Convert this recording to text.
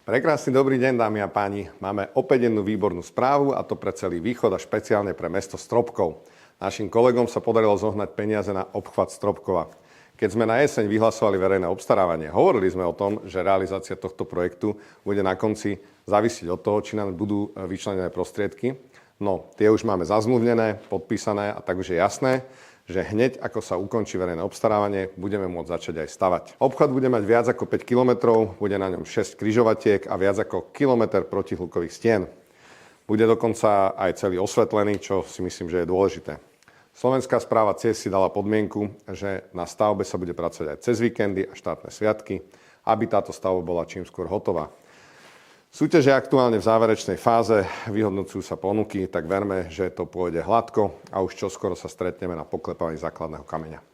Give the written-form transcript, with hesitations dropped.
Prekrásny dobrý deň, dámy a páni. Máme opäť jednu výbornú správu, a to pre celý východ a špeciálne pre mesto Stropkov. Našim kolegom sa podarilo zohnať peniaze na obchvat Stropkova. Keď sme na jeseň vyhlasovali verejné obstarávanie, hovorili sme o tom, že realizácia tohto projektu bude na konci závisiť od toho, či nám budú vyčlenené prostriedky. No, tie už máme zazmluvnené, podpísané, a tak už je jasné, že hneď ako sa ukončí verejné obstarávanie, budeme môcť začať aj stavať. Obchvat bude mať viac ako 5 kilometrov, bude na ňom 6 križovatiek a viac ako kilometr protihlukových stien. Bude dokonca aj celý osvetlený, čo si myslím, že je dôležité. Slovenská správa ciest si dala podmienku, že na stavbe sa bude pracovať aj cez víkendy a štátne sviatky, aby táto stavba bola čím skôr hotová. Súťaž je aktuálne v záverečnej fáze, vyhodnocujú sa ponuky, tak verme, že to pôjde hladko a už čoskoro sa stretneme na poklepaní základného kameňa.